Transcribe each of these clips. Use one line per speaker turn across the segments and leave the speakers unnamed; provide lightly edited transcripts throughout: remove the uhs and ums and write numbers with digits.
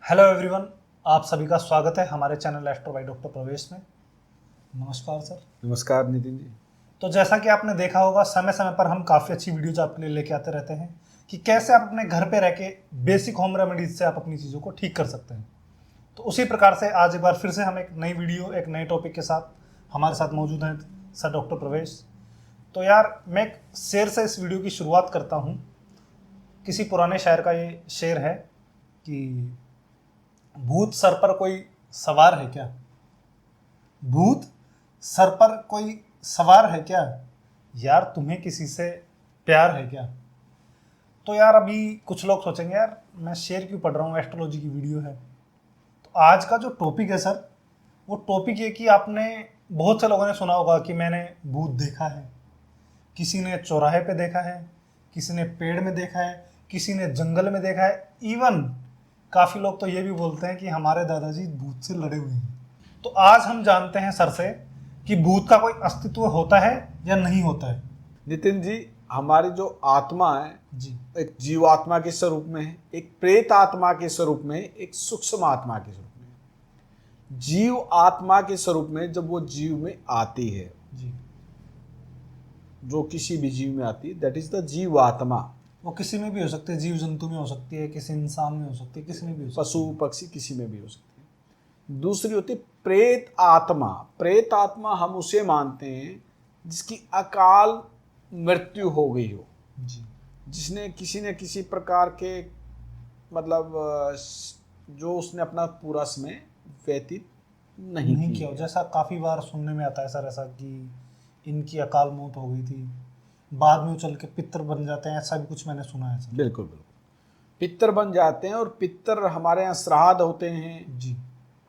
Hello everyone, आप सभी का स्वागत है हमारे चैनल एस्ट्रो बाय डॉक्टर प्रवेश में। नमस्कार सर।
नमस्कार नितिन जी।
तो जैसा कि आपने देखा होगा, समय समय पर हम काफ़ी अच्छी वीडियोज आपके लिए लेके आते रहते हैं कि कैसे आप अपने घर पे रह के बेसिक होम रेमेडीज से आप अपनी चीज़ों को ठीक कर सकते हैं। तो उसी प्रकार से आज एक बार फिर से हम एक नई वीडियो एक नए टॉपिक के साथ हमारे साथ मौजूद हैं सर डॉक्टर प्रवेश। तो यार, मैं एक शेर से इस वीडियो की शुरुआत करता हूँ। किसी पुराने शायर का ये शेर है कि भूत सर पर कोई सवार है क्या? भूत सर पर कोई सवार है क्या? यार, तुम्हें किसी से प्यार है क्या? तो यार, अभी कुछ लोग सोचेंगे यार मैं शेर क्यों पढ़ रहा हूँ, एस्ट्रोलॉजी की वीडियो है। तो आज का जो टॉपिक है सर, वो टॉपिक ये कि आपने बहुत से लोगों ने सुना होगा कि मैंने भूत देखा है। किसी ने चौराहे पे देखा है, किसी ने पेड़ में देखा है, किसी ने जंगल में देखा है। इवन काफ़ी लोग तो ये भी बोलते हैं कि हमारे दादाजी भूत से लड़े हुए हैं। तो आज हम जानते हैं सर से कि भूत का कोई अस्तित्व होता है या नहीं होता है।
नितिन जी, हमारी जो आत्मा है
जी
एक जीवात्मा के स्वरूप में है, एक प्रेत आत्मा के स्वरूप में, एक सूक्ष्म आत्मा के स्वरूप में। जीव आत्मा के स्वरूप में जब वो जीव में आती है,
जी
जो किसी भी जीव में आती है, दैट इज द जीव आत्मा।
वो किसी में भी हो सकती है, जीव जंतु में हो सकती है, किसी इंसान में हो सकती है, किसी में भी हो सकती
पशु पक्षी किसी में भी हो सकती है। दूसरी होती है प्रेत आत्मा। प्रेत आत्मा हम उसे मानते हैं जिसकी अकाल मृत्यु हो गई हो,
है। जी
जिसने किसी न किसी प्रकार के मतलब जो उसने अपना पूरा समय व्यतीत नहीं
नहीं
की
किया हो।
है।
जैसा काफ़ी बार सुनने में आता है सर, ऐसा कि इनकी अकाल मौत हो गई थी, बाद में वो चल के पितर बन जाते हैं, ऐसा भी कुछ मैंने सुना है सर।
बिल्कुल बिल्कुल, पितर बन जाते हैं। और पितर हमारे यहाँ श्राद्ध होते हैं,
जी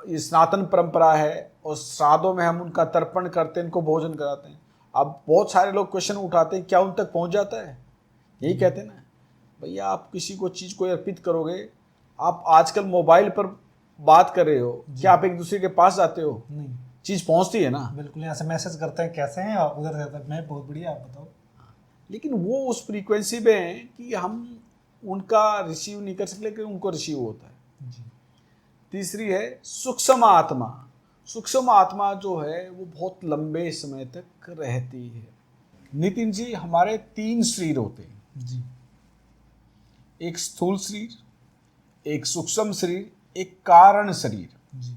ये सनातन परंपरा है, और श्राद्धों में हम उनका तर्पण करते हैं, उनको भोजन कराते हैं। अब बहुत सारे लोग क्वेश्चन उठाते हैं, क्या उन तक पहुँच जाता है? यही कहते हैं ना भैया, आप किसी को चीज़ को अर्पित करोगे। आप आजकल मोबाइल पर बात कर रहे हो, क्या आप एक दूसरे के पास जाते हो?
नहीं,
चीज़ पहुँचती है ना।
बिल्कुल। यहाँ से मैसेज करते हैं कैसे हैं आप, उधर से आता, मैं बहुत बढ़िया, आप बताओ।
लेकिन वो उस फ्रीक्वेंसी पे हैं कि हम उनका रिसीव नहीं कर सकते, लेकिन उनको रिसीव होता है।
जी
तीसरी है सूक्ष्म आत्मा। सूक्ष्म आत्मा जो है वो बहुत लंबे समय तक रहती है। नितिन जी, हमारे 3 शरीर होते हैं,
जी
एक स्थूल शरीर, एक सूक्ष्म शरीर, एक कारण शरीर।
जी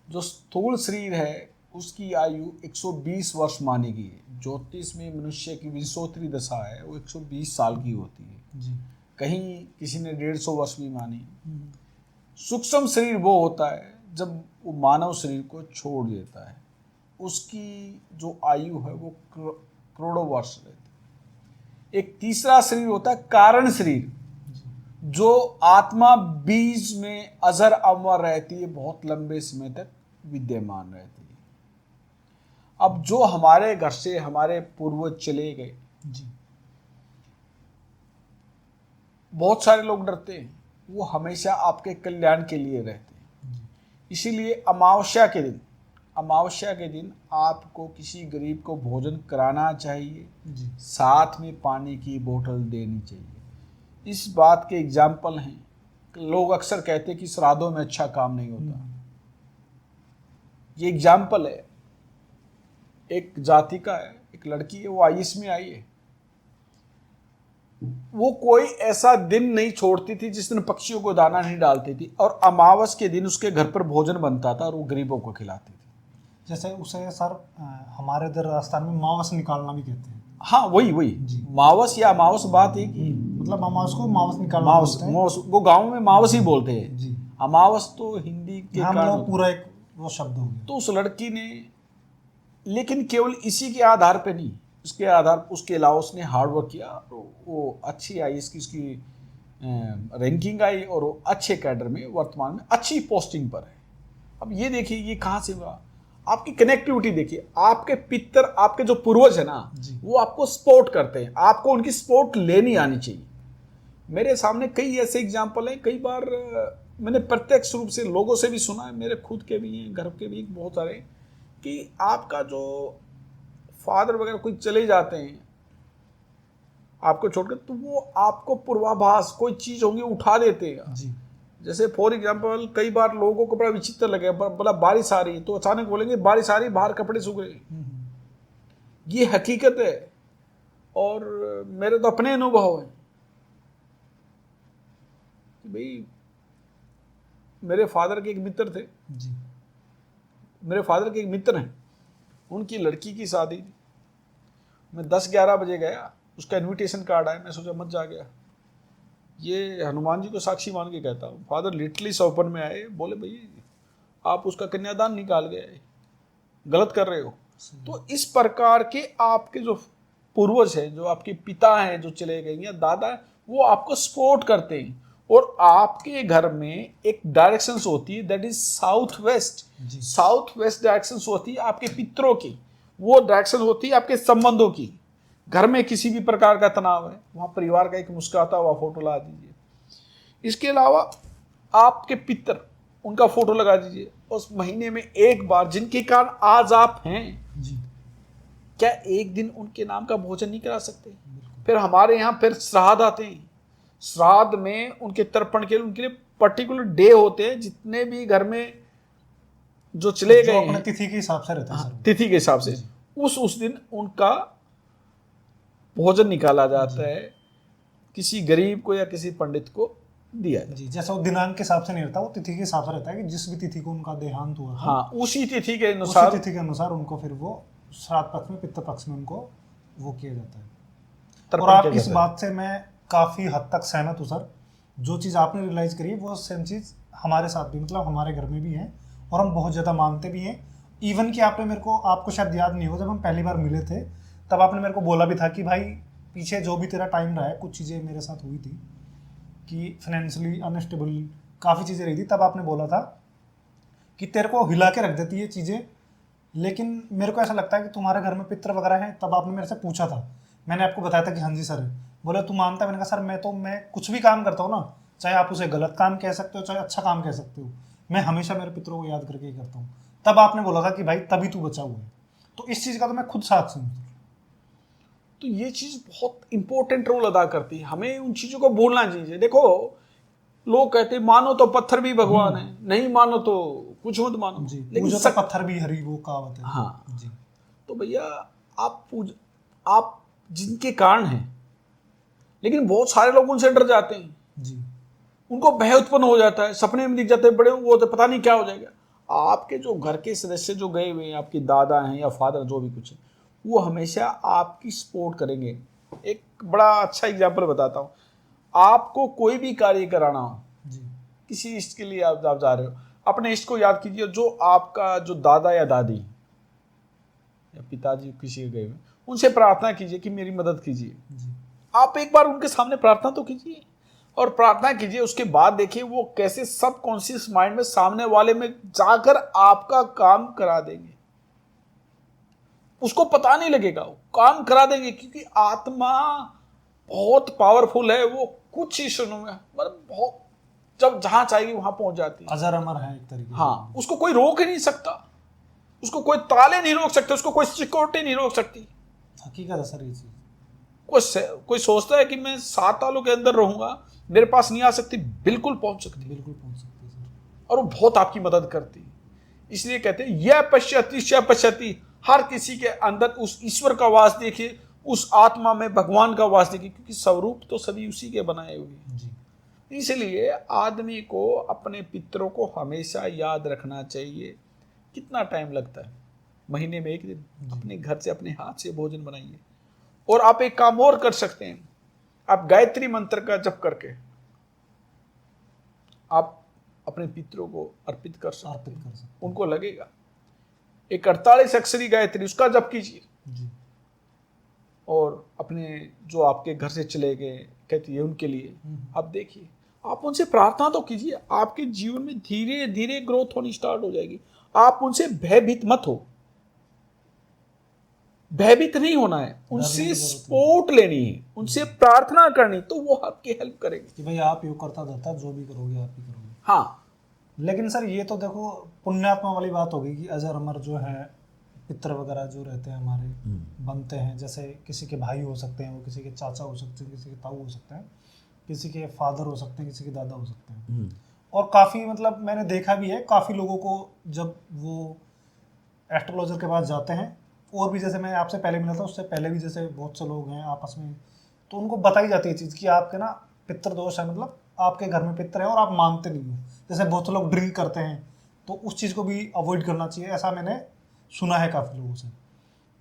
जो स्थूल शरीर है उसकी आयु 120 वर्ष मानी गई है। ज्योतिष में मनुष्य की विंशोत्तरी दशा है, वो 120 साल की होती है।
जी
कहीं किसी ने 150 वर्ष भी मानी। सूक्ष्म शरीर वो होता है जब वो मानव शरीर को छोड़ देता है, उसकी जो आयु है वो करोड़ों वर्ष रहती है। एक तीसरा शरीर होता है कारण शरीर, जो आत्मा बीज में अजर अमर रहती है, बहुत लंबे समय तक विद्यमान रहती है। अब जो हमारे घर से हमारे पूर्वज चले गए,
जी
बहुत सारे लोग डरते हैं, वो हमेशा आपके कल्याण के लिए रहते हैं। इसीलिए अमावस्या के दिन आपको किसी गरीब को भोजन कराना चाहिए,
जी
साथ में पानी की बोतल देनी चाहिए। इस बात के एग्जाम्पल हैं। लोग अक्सर कहते हैं कि श्राद्धों में अच्छा काम नहीं होता। ये एग्जाम्पल है। एक जाति का है, एक लड़की है, वो आईएएस में आई है। वो कोई ऐसा दिन नहीं छोड़ती थी जिस दिन पक्षियों को दाना नहीं डालती थी, और अमावस के दिन उसके घर पर भोजन बनता था और वो गरीबों को खिलाती थी।
जैसे उसे सर हमारे इधर राजस्थान में मावस निकालना भी कहते हैं।
हाँ, वही मावस या अमावस बात एक ही।
मतलब अमावस को मावस निकालना
मावस
बोलते हैं।
मावस वो गाँव में मावस ही बोलते हैं।
जी
अमावस तो हिंदी के
हाँ,
कारण
मतलब
होता
पूरा
है।
एक वो शब्द हो गया।
तो उस लड़की ने, लेकिन केवल इसी के आधार पे नहीं, उसके अलावा उसने हार्ड वर्क किया, वो अच्छी आई, इसकी उसकी रैंकिंग आई, और वो अच्छे कैडर में वर्तमान में अच्छी पोस्टिंग पर है। अब ये देखिए, ये कहाँ से हुआ? आपकी कनेक्टिविटी देखिए, आपके पितर, आपके जो पूर्वज है ना, वो आपको सपोर्ट करते हैं, आपको उनकी सपोर्ट लेनी आनी चाहिए। मेरे सामने कई ऐसे एग्जाम्पल हैं। कई बार मैंने प्रत्यक्ष रूप से लोगों से भी सुना है, मेरे खुद के भी हैं, घर के भी बहुत सारे, कि आपका जो फादर वगैरह कोई चले जाते हैं आपको छोड़कर, तो वो आपको पूर्वाभास कोई चीज़ होंगी उठा देते हैं।
जी
जैसे फॉर एग्जाम्पल कई बार लोगों को बड़ा विचित्र लगे, बोला बारिश आ रही है तो अचानक बोलेंगे बारिश आ रही, बाहर कपड़े सूख रहे। ये हकीकत है और मेरे तो अपने अनुभव हैं कि भाई मेरे फादर के एक मित्र थे,
जी
मेरे फादर के एक मित्र हैं, उनकी लड़की की शादी थी। मैं 10-11 बजे गया, उसका इनविटेशन कार्ड आया, मैं सोचा मत जा गया। ये हनुमान जी को साक्षी मान के कहता हूँ, फादर लिटरली सौपन में आए, बोले भाई आप उसका कन्यादान निकाल गए, गलत कर रहे हो। तो इस प्रकार के आपके जो पूर्वज हैं, जो आपके पिता हैं जो चले गए या दादा हैं, वो आपको सपोर्ट करते हैं। और आपके घर में एक डायरेक्शंस होती है, that is south west. South west directions होती है आपके पितरों की, वो डायरेक्शन होती है आपके संबंधों की। घर में किसी भी प्रकार का तनाव है, वहाँ परिवार का एक मुस्कुराता हुआ फोटो लगा दीजिए। इसके अलावा आपके पितर, उनका फोटो लगा दीजिए। उस महीने में एक बार, जिनके कारण आज आप हैं
जी,
क्या एक दिन उनके नाम का भोजन नहीं करा सकते? फिर हमारे यहाँ फिर श्राद्ध आते हैं, श्राद्ध में उनके तर्पण के लिए उनके लिए पर्टिकुलर डे होते हैं। जितने भी घर में जो चले गए
अपने
हैं,
तिथि के हिसाब से रहता है सर।
तिथि के हिसाब से उस दिन उनका भोजन निकाला जाता है, किसी गरीब को या किसी पंडित को दिया जाता है।
जी, जैसा वो दिनांक के हिसाब से नहीं रहता, वो तिथि के हिसाब से रहता है कि जिस भी तिथि को उनका देहांत हुआ था,
हाँ, उसी तिथि के अनुसार,
उसी तिथि के अनुसार उनको फिर वो श्राद्ध पक्ष में, पितृ पक्ष में उनको वो किया जाता है।
तर्पण
और आपकी
किया
इस
जाता है।
बात से मैं काफ़ी हद तक सहमत हूँ सर। जो चीज़ आपने रियलाइज़ करी है वो सेम चीज़ हमारे साथ भी, मतलब हमारे घर में भी है और हम बहुत ज़्यादा मानते भी हैं। इवन कि आपने मेरे को, आपको शायद याद नहीं होगा, जब हम पहली बार मिले थे तब आपने मेरे को बोला भी था कि भाई पीछे जो भी तेरा टाइम रहा है, कुछ चीज़ें मेरे साथ हुई थी कि फाइनेंशियली अनस्टेबल काफ़ी चीज़ें रही थी, तब आपने बोला था कि तेरे को हिला के रख देती है चीज़ें, लेकिन मेरे को ऐसा लगता है कि तुम्हारे घर में पितर वगैरह हैं। तब आपने मेरे से पूछा था, मैंने आपको बताया था कि हाँ जी सर। बोले तू मानता है? मैंने कहा सर मैं कुछ भी काम करता हूँ ना, चाहे आप उसे गलत काम कह सकते हो चाहे अच्छा काम कह सकते हो, मैं हमेशा मेरे पितरों को याद करके ही करता हूँ। तब आपने बोला था कि भाई तभी तू बचा हुआ है। तो इस चीज़ का तो मैं खुद साक्षी हूँ।
तो ये चीज बहुत इंपॉर्टेंट रोल अदा करती है, हमें उन चीजों को भूलना चाहिए। देखो, लोग कहते हैं मानो तो पत्थर भी भगवान है, नहीं मानो तो कुछ मत मानो।
जी,
लेकिन
पूजो तो पत्थर भी हरी, वो कहावत है।
हाँ,
जी,
तो भैया आप जिनके कारण हैं, लेकिन बहुत सारे लोग उनसे डर जाते हैं,
जी,
उनको भय उत्पन्न हो जाता है, सपने में दिख जाते हैं बड़े, वो तो पता नहीं क्या हो जाएगा। आपके जो घर के सदस्य जो गए हुए हैं, आपके दादा हैं या फादर जो भी कुछ है, वो हमेशा आपकी सपोर्ट करेंगे। एक बड़ा अच्छा एग्जाम्पल बताता हूँ। आपको कोई भी कार्य कराना हो,
जी,
किसी इष्ट के लिए आप जा रहे हो, अपने इष्ट को याद कीजिए। जो आपका जो दादा या दादी या पिताजी किसी के गए हुए, उनसे प्रार्थना कीजिए कि मेरी मदद कीजिए।
जी,
आप एक बार उनके सामने प्रार्थना तो कीजिए, और प्रार्थना कीजिए, उसके बाद देखिए वो कैसे सब कॉन्शियस माइंड में सामने वाले में जाकर आपका काम करा देंगे। उसको पता नहीं लगेगा, वो काम करा देंगे, क्योंकि आत्मा बहुत पावरफुल है। वो कुछ ही क्षणों में, मतलब बहुत, जब जहां चाहेगी वहां पहुंच जाती है।
अजर अमर है एक तरीके से।
हाँ, उसको कोई रोक ही नहीं सकता, उसको कोई ताले नहीं रोक सकते, उसको कोई सिक्योरिटी नहीं रोक सकती।
हकीकत है सर ये चीज़।
कोई सोचता है कि मैं 7 सालों के अंदर रहूंगा, मेरे पास नहीं आ सकती, बिल्कुल पहुंच सकती,
बिल्कुल पहुंच सकते हैं सर।
और वो बहुत आपकी मदद करती है। इसलिए कहते हैं यह पश्यति श पश्यति, हर किसी के अंदर उस ईश्वर का वास देखिए, उस आत्मा में भगवान का वास देखिए, क्योंकि स्वरूप तो सभी उसी के बनाए हुए हैं।
जी,
इसलिए आदमी को अपने पितरों को हमेशा याद रखना चाहिए। कितना टाइम लगता है? महीने में एक दिन अपने घर से अपने हाथ से भोजन बनाइए। और आप एक काम और कर सकते हैं, आप गायत्री मंत्र का जप करके आप अपने पितरों को अर्पित कर सकते
अर्पित
हैं।
कर सकते
उनको लगेगा। एक 48 अक्षरी गायत्री, उसका जप कीजिए।
हैं। जी,
और अपने जो आपके घर से चले गए, कहती है उनके लिए आप देखिए, आप उनसे प्रार्थना तो कीजिए। आपके जीवन में धीरे धीरे ग्रोथ होनी स्टार्ट हो जाएगी। आप उनसे भयभीत मत हो, भयभीत नहीं होना है, उनसे सपोर्ट लेनी है, उनसे प्रार्थना करनी, तो वो आपकी हेल्प करेंगे
कि भाई आप योग करता धरता, जो भी करोगे आप ही करोगे।
हाँ,
लेकिन सर ये तो देखो पुण्यात्मा वाली बात होगी कि अजर अमर जो है पितर वगैरह जो रहते हैं हमारे, बनते हैं। जैसे किसी के भाई हो सकते हैं, वो किसी के चाचा हो सकते हैं, किसी के ताऊ हो सकते हैं, किसी के फादर हो सकते हैं, किसी के दादा हो सकते हैं। और काफ़ी मतलब मैंने देखा भी है काफ़ी लोगों को जब वो एस्ट्रोलॉजर के पास जाते हैं, और भी जैसे मैं आपसे पहले मिला था उससे पहले भी जैसे बहुत से लोग हैं आपस में, तो उनको बताई जाती है चीज़ कि आपके ना पितृ दोष है, मतलब आपके घर में पितृ है और आप मानते नहीं हो। जैसे बहुत से लोग ड्रिंक करते हैं, तो उस चीज़ को भी अवॉइड करना चाहिए, ऐसा मैंने सुना है काफ़ी लोगों से।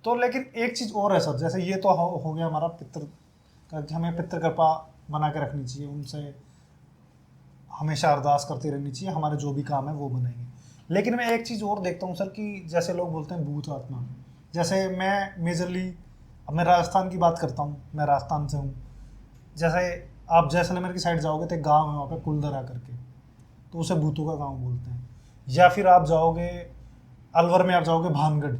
तो लेकिन एक चीज़ और है सर, जैसे ये तो हो गया हमारा पितृ का कि हमें पितृ कृपा बना के रखनी चाहिए, उनसे हमेशा अरदास करती रहनी चाहिए, हमारे जो भी काम है वो बनाएंगे। लेकिन मैं एक चीज़ और देखता हूँ सर कि जैसे लोग बोलते हैं भूत आत्मा, जैसे मैं मेजरली, अब मैं राजस्थान की बात करता हूँ, मैं राजस्थान से हूँ। जैसे आप जैसलमेर की साइड जाओगे तो एक गाँव है वहाँ पे कुलदरा करके, तो उसे भूतों का गाँव बोलते हैं। या फिर आप जाओगे अलवर में, आप जाओगे भानगढ़,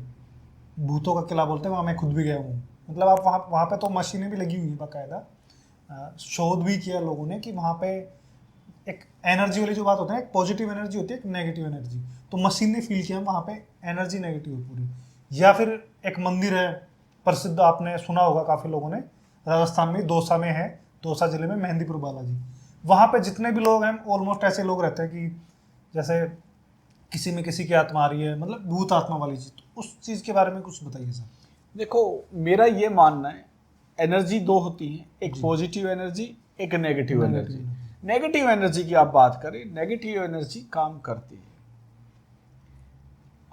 भूतों का किला बोलते हैं, वहाँ मैं खुद भी गया हूँ। मतलब आप वहाँ वहाँ पे तो मशीनें भी लगी हुई हैं बाकायदा, शोध भी किया लोगों ने कि वहाँ पे एक एनर्जी वाली जो बात होता है, एक पॉजिटिव एनर्जी होती है, एक नेगेटिव एनर्जी, तो मशीन ने फील किया वहाँ पे एनर्जी नेगेटिव है पूरी। या फिर एक मंदिर है प्रसिद्ध, आपने सुना होगा काफ़ी लोगों ने, राजस्थान में दौसा में है, दौसा जिले में मेहंदीपुर बालाजी, वहाँ पे जितने भी लोग हैं ऑलमोस्ट ऐसे लोग रहते हैं कि जैसे किसी में किसी की आत्मा आ रही है, मतलब भूत आत्मा वाली चीज़। तो उस चीज़ के बारे में कुछ बताइए सर।
देखो, मेरा ये मानना है, एनर्जी दो होती है, एक पॉजिटिव एनर्जी, एक नेगेटिव एनर्जी। नेगेटिव एनर्जी की आप बात करें, नेगेटिव एनर्जी काम करती है।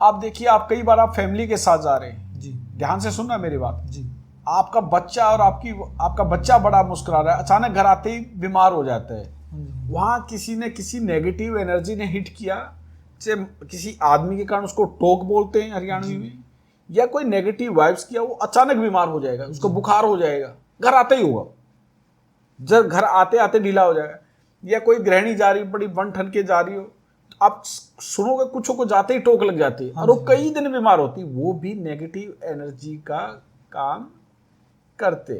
आप देखिए, आप कई बार आप फैमिली के साथ जा रहे हैं
जी
ध्यान से सुनना मेरी बात
जी
आपका बच्चा और आपका बच्चा बड़ा मुस्कुरा रहा है, अचानक घर आते ही बीमार हो जाता है। वहां किसी ने किसी नेगेटिव एनर्जी ने हिट किया, से किसी आदमी के कारण, उसको टोक बोलते हैं हरियाणवी में, या कोई नेगेटिव वाइब्स किया, वो अचानक बीमार हो जाएगा, उसको बुखार हो जाएगा, घर आते ही होगा, जब घर आते आते ढीला हो जाएगा। या कोई गृहिणी जा रही, बड़ी बन ठन के जा रही हो, तो आप सुनोगे कुछ को जाते ही टोक लग जाती है और वो कई दिन बीमार होती, वो भी नेगेटिव एनर्जी का काम करते।